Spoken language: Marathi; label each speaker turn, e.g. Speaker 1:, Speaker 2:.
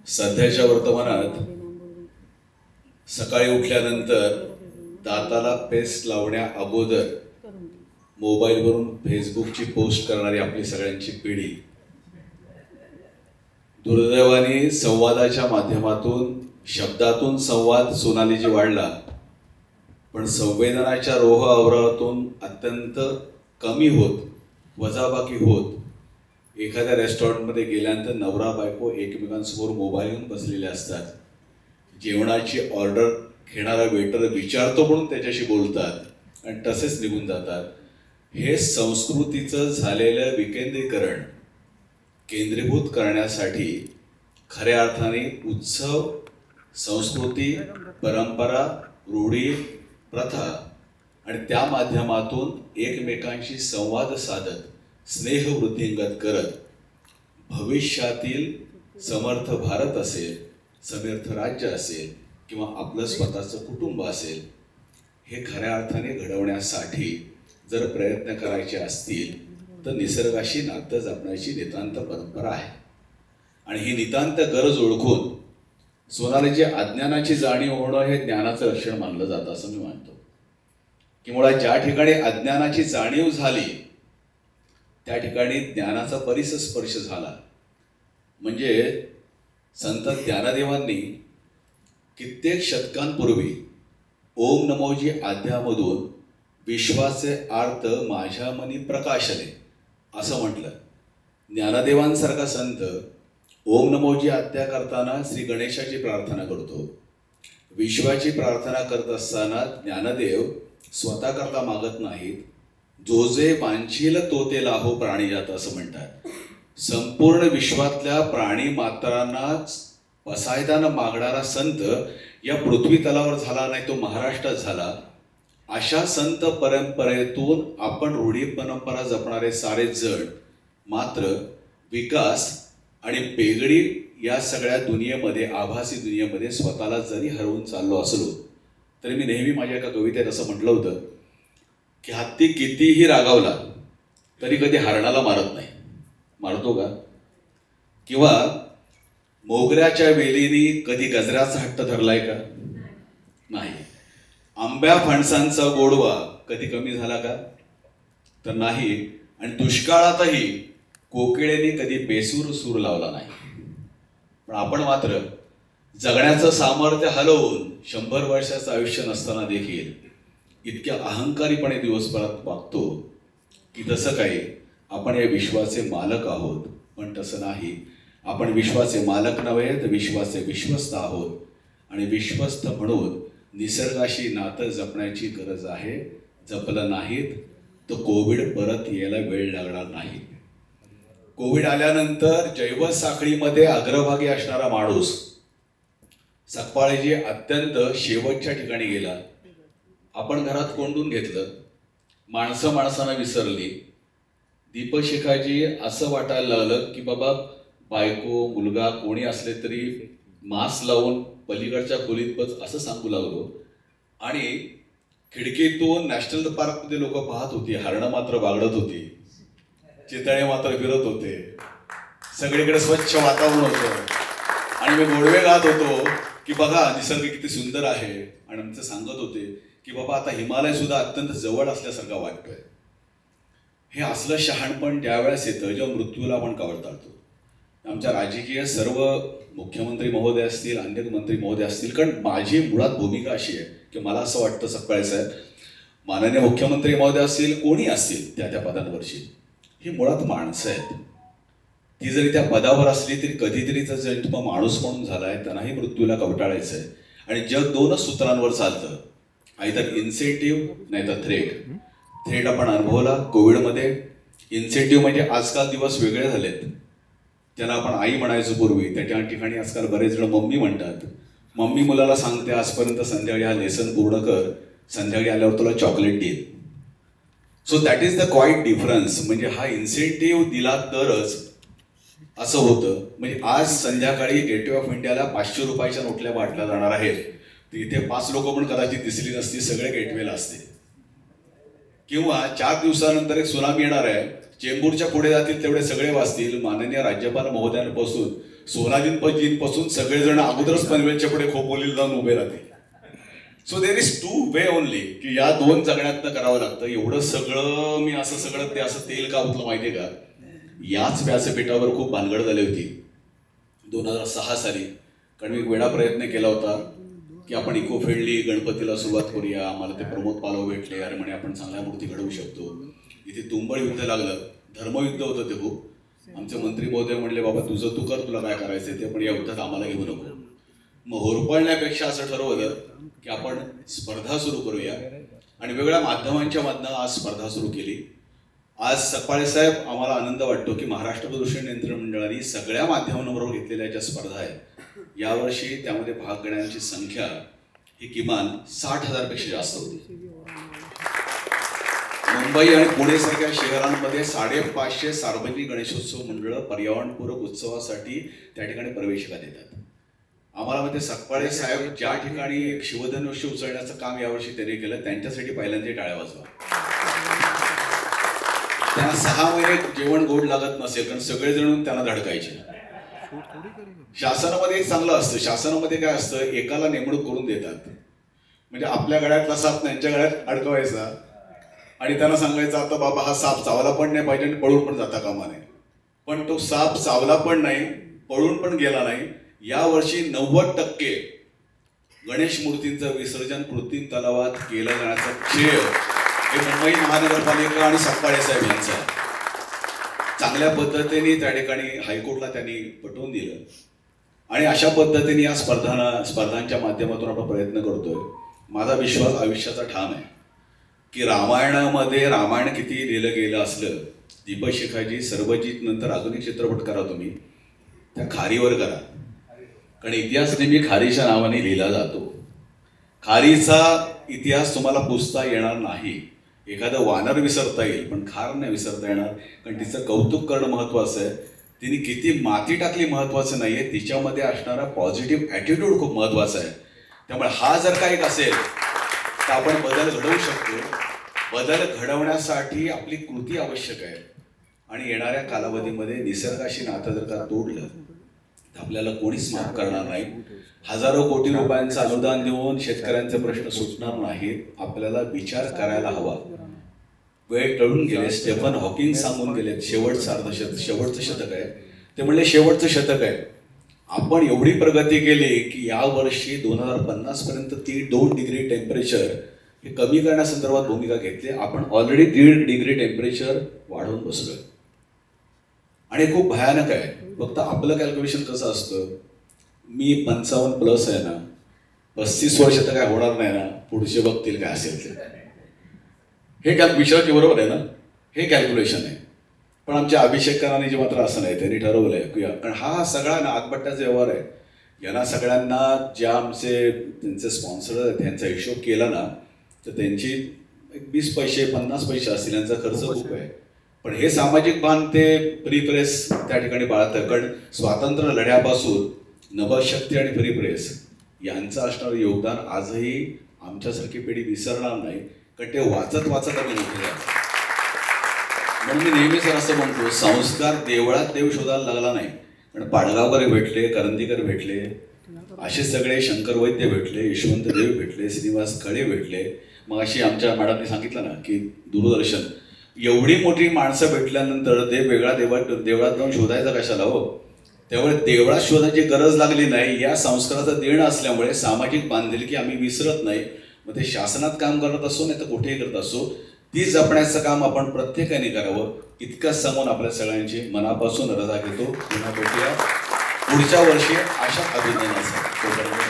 Speaker 1: सध्याच्या वर्तमानात सकाळी उठल्यानंतर दाताला पेस्ट लावण्या अगोदर मोबाईलवरून फेसबुकची पोस्ट करणारी आपली सगळ्यांची पिढी दुर्दैवाने संवादाच्या माध्यमातून शब्दातून संवाद सोनालीजी वाढला, पण संवेदनाच्या रोह आवरातून अत्यंत कमी होत, वजाबाकी होत. एखाद्या रेस्टॉरंटमध्ये गेल्यानंतर नवरा बायको एकमेकांसमोर मोबाईल घेऊन बसलेले असतात. जेवणाची ऑर्डर घेणारा वेटर विचारतो म्हणून त्याच्याशी बोलतात आणि तसेच निघून जातात. हे संस्कृतीचं झालेलं विकेंद्रीकरण केंद्रीभूत करण्यासाठी खऱ्या अर्थाने उत्सव, संस्कृती, परंपरा, रूढी, प्रथा आणि त्या माध्यमातून एकमेकांशी संवाद साधत स्नेह वृद्धिंगत करत भविष्यातील समर्थ भारत असेल, समर्थ राज्य असेल किंवा आपलं स्वतःचं कुटुंब असेल, हे खऱ्या अर्थाने घडवण्यासाठी जर प्रयत्न करायचे असतील तर निसर्गाशी नातं जपण्याची नितांत परंपरा आहे. आणि ही नितांत गरज ओळखून सोनालीची अज्ञानाची जाणीव होणं हे ज्ञानाचं लक्षण मानलं जातं असं मी मानतो. की मुळात ज्या ठिकाणी अज्ञानाची जाणीव झाली त्या ठिकाणी ज्ञानाचा परिसस्पर्श झाला. म्हणजे संत ज्ञानदेवांनी कित्येक शतकांपूर्वी ओम नमोजी आद्यामधून विश्वाचे आर्त माझ्या मनी प्रकाशले असं म्हटलं. ज्ञानदेवांसारखा संत ओम नमोजी आद्या करताना श्री गणेशाची प्रार्थना करतो. विश्वाची प्रार्थना करत असताना ज्ञानदेव स्वतः करता मागत नाहीत, जो जे वांछील तो ते लाहो प्राणीजात असं म्हणतात. संपूर्ण विश्वातल्या प्राणी मात्रांनाच पसायदानं मागणारा संत या पृथ्वी तलावर झाला नाही, तो महाराष्ट्रात झाला. अशा संत परंपरेतून आपण रूढी परंपरा जपणारे सारे जण मात्र विकास आणि बेगडी या सगळ्या दुनियेमध्ये, आभासी दुनियेमध्ये स्वतःला जरी हरवून चाललो असलो तरी मी नेहमी माझ्या एका कवितेत असं म्हटलं होतं की हत्ती कितीही रागावला तरी कधी हरणाला मारत नाही. मारतो का? किंवा मोगऱ्याच्या वेलीने कधी गजऱ्याचा हट्ट धरलाय का? नाही. आंब्या फणसांचा गोडवा कधी कमी झाला का? तर नाही. आणि दुष्काळातही कोकिळेने कधी बेसूर सूर लावला नाही. पण आपण मात्र जगण्याचं सामर्थ्य हलवून 100 वर्षाचं आयुष्य नसताना देखील इतक्या अहंकारीपणे दिवसभरात वागतो की तसं काही आपण या विश्वाचे मालक आहोत. पण तसं नाही. आपण विश्वाचे मालक नव्हे तर विश्वाचे विश्वस्त आहोत. आणि विश्वस्त म्हणून निसर्गाशी नातं जपण्याची गरज आहे. जपलं नाहीत तर कोविड परत यायला वेळ लागणार नाही. कोविड आल्यानंतर जैवसाखळीमध्ये अग्रभागी असणारा माणूस सकपाळेजी अत्यंत शेवटच्या ठिकाणी गेला. आपण घरात कोंडून घेतलं, माणसं माणसांना विसरली. दीपशिखाजी असं वाटायला लागलं की बाबा बायको मुलगा कोणी असले तरी मास्क लावून पलीकडच्या खोलीत बस असं सांगू लागलो. आणि खिडकीतून नॅशनल पार्कमध्ये लोक पाहत होती, हरणं मात्र बागडत होती, चितळे मात्र फिरत होते, सगळीकडे स्वच्छ वातावरण होतं. आणि मी गोडवे गात होतो की बघा निसर्ग किती सुंदर आहे. आणि आमचं सांगत होते की बाबा आता हिमालय सुद्धा अत्यंत जवळ असल्यासारखा वाटतोय. हे असलं शहाणपण त्यावेळेस येतं जेव्हा मृत्यूला आपण कावळताळतो. आमच्या राजकीय सर्व मुख्यमंत्री महोदय असतील, अन्य मंत्री महोदय असतील, कारण माझी मुळात भूमिका अशी आहे की मला असं वाटतं सकपाळे साहेब, माननीय मुख्यमंत्री महोदय असतील, कोणी असतील त्या त्या पदांवरची, ही मुळात माणसं आहेत. ती जरी त्या पदावर असली तरी कधीतरी जर माणूस म्हणून झालाय त्यांनाही मृत्यूला कवटाळायचं आहे. आणि जग 2च सूत्रांवर चालतं, आयदर इन्सेंटिव्ह नाही तर थ्रेट. थ्रेट आपण अनुभवला कोविडमध्ये. इन्सेंटिव्ह म्हणजे आजकाल दिवस वेगळे झालेत. त्यांना आपण आई म्हणायचो पूर्वी, त्या ठिकाणी आजकाल बरेच जण मम्मी म्हणतात. मम्मी मुलाला सांगते आजपर्यंत संध्याकाळी हा लेसन पूर्ण कर, संध्याकाळी आल्यावर तुला चॉकलेट देईल. So that is the quite difference. म्हणजे हा इन्सेंटिव्ह दिला तरच असं होतं. म्हणजे आज संध्याकाळी गेटवे ऑफ इंडियाला 500 रुपयाच्या नोटल्या वाटल्या जाणार आहेत, तर इथे 5 लोक पण कदाचित दिसली नसती, सगळे गेटवेला असते. किंवा 4 दिवसानंतर एक सुनामी येणार आहे, चेंबूरच्या पुढे जातील तेवढे सगळे वाचतील, माननीय राज्यपाल महोदयांपासून सोनालीपासून सगळेजण अगोदरच पनवेलच्या पुढे खोपोलीला जाऊन उभे राहतील. So there is two way only की या दोन जगण्यातनं करावं लागतं. एवढं सगळं मी असं सगळं ते असं तेल का होतं माहितीये का, याच व्यासपीठावर खूप भानगड झाली होती 2006 साली. कारण मी वेळा प्रयत्न केला होता की आपण इको फ्रेंडली गणपतीला सुरुवात करूया. आम्हाला ते प्रमोद पालव भेटले, अरे म्हणे आपण चांगल्या मूर्ती घडवू शकतो. इथे तुंबळ युद्ध लागलं, धर्मयुद्ध होतं ते खूप. आमचे मंत्री महोदय म्हणले बाबा तुझं तू कर, तुला काय करायचं ते, पण या युद्धात आम्हाला घेऊ नको. मग होरपळण्यापेक्षा असं ठरवलं की आपण स्पर्धा सुरू करूया आणि वेगवेगळ्या माध्यमांच्या मधनं आज स्पर्धा सुरू केली. आज सकपाळे साहेब, आम्हाला आनंद वाटतो की महाराष्ट्र प्रदूषण नियंत्रण मंडळाने सगळ्या माध्यमांबरोबर घेतलेल्या ज्या स्पर्धा आहेत यावर्षी त्यामध्ये भाग घेण्याची संख्या ही किमान 60,000पेक्षा जास्त होती. मुंबई आणि पुणे सारख्या शहरांमध्ये 550 सार्वजनिक गणेशोत्सव मंडळं पर्यावरणपूरक उत्सवासाठी त्या ठिकाणी प्रवेशिका देतात. आम्हाला मध्ये सकपाळे साहेब ज्या ठिकाणी एक शिवधनुष्य उचलण्याचं काम यावर्षी त्यांनी केलं त्यांच्यासाठी पहिल्यांदा टाळ्या वाजवा. त्यांना 6 महिने जेवण गोड लागत नसेल कारण सगळेजण त्यांना धडकायचे. शासनामध्ये एक चांगलं असतं, शासनामध्ये काय असतं, एकाला नेमणूक करून देतात. म्हणजे आपल्या गळ्यातला साप त्यांच्या गळ्यात अडकवायचा आणि त्यांना सांगायचं आता बाबा हा साप चावला पण नाही पाहिजे आणि पळून पण जाता कामा नये. पण तो साप चावला पण नाही, पळून पण गेला नाही. यावर्षी 90% गणेश मूर्तींचं विसर्जन कृत्रिम तलावात केलं जाण्याचा श्रेय हे मुंबई महानगरपालिका आणि सकपाळे साहेब यांचं आहे. चांगल्या पद्धतीने त्या ठिकाणी हायकोर्टला त्यांनी पटवून दिलं आणि अशा पद्धतीने या स्पर्धांच्या माध्यमातून आपण प्रयत्न करतोय. माझा विश्वास आयुष्याचा ठाम आहे की रामायणामध्ये रामायण किती लिहिलं गेलं असलं, दीपशिखाजी, सर्वजित नंतर अजून एक चित्रपट करा तुम्ही, त्या खारीवर करा. कारण इतिहास नेहमी खारीच्या नावाने लिहिला जातो. खारीचा इतिहास तुम्हाला पुसता येणार नाही. एखादं वानर विसरता येईल पण खार नाही विसरता येणार. कारण तिचं कौतुक करणं महत्त्वाचं आहे. तिने किती माती टाकली महत्त्वाचं नाही आहे, तिच्यामध्ये असणारा पॉझिटिव्ह ॲटिट्यूड खूप महत्त्वाचा आहे. त्यामुळे हा जर का एक असेल तर आपण बदल घडवू शकतो. बदल घडवण्यासाठी आपली कृती आवश्यक आहे आणि येणाऱ्या कालावधीमध्ये निसर्गाशी नातं जर का तोडलं तर आपल्याला कोणीच माफ करणार नाही. हजारो कोटी रुपयांचं अनुदान देऊन शेतकऱ्यांचे प्रश्न सुटणार नाहीत. आपल्याला विचार करायला हवा. वेळ टळून गेले. स्टेफन हॉकिंग सांगून गेले शेवटचं शतक आहे. ते म्हणले शेवटचं शतक आहे. आपण एवढी प्रगती केली की यावर्षी 2050 पर्यंत 2 डिग्री टेम्परेचर हे कमी करण्यासंदर्भात भूमिका घेतली. आपण ऑलरेडी 1.5 डिग्री टेम्परेचर वाढवून बसलोय आणि खूप भयानक आहे. फक्त आपलं कॅल्क्युलेशन कसं असतं, मी 55+ आहे ना, 35 वर्ष तर काय होणार नाही ना, पुढचे बघतील काय असेल ते. हे विचाराची बरोबर आहे ना, हे कॅल्क्युलेशन आहे. पण आमच्या अभिषेकांनी जे मात्र असं नाही, त्यांनी ठरवलंय की कारण हा सगळा ना आतबट्ट्याचा व्यवहार आहे. यांना सगळ्यांना ज्या त्यांचे स्पॉन्सर आहेत त्यांचा हिशोब केला ना तर त्यांची 20 पैसे 50 पैसे असतील यांचा खर्च खूप आहे. पण हे सामाजिक भान ते फ्री प्रेस त्या ठिकाणी बाळगतं. कारण स्वातंत्र्य लढ्यापासून नवशक्ती आणि फ्री प्रेस यांचं असणारं योगदान आजही आमच्यासारखी पिढी विसरणार नाही. कारण ते वाचत आम्ही मोठे झालो. म्हणून मी नेहमीच असं म्हणतो, संस्कार देवळात देव शोधायला लागला नाही. कारण पाडगावकर भेटले, करंदीकर भेटले, असे सगळे शंकर वैद्य भेटले, यशवंत देव भेटले, श्रीनिवास खळे भेटले. मग अशी आमच्या मॅडमने सांगितलं ना की दूरदर्शन, एवढी मोठी माणसं भेटल्यानंतर देवळात जाऊन शोधायचं कशाला हो. त्यामुळे देवळात शोधायची गरज लागली नाही. या संस्काराचं देणं असल्यामुळे सामाजिक बांधिलकी आम्ही विसरत नाही. मग ते शासनात काम करत असो नाही तर कुठेही करत असो, ती जपण्याचं काम आपण प्रत्येकाने करावं. इतकंच सांगून आपल्या सगळ्यांची मनापासून रजा घेतो. पुन्हा भेटूया पुढच्या वर्षी अशा अभिनयाचा.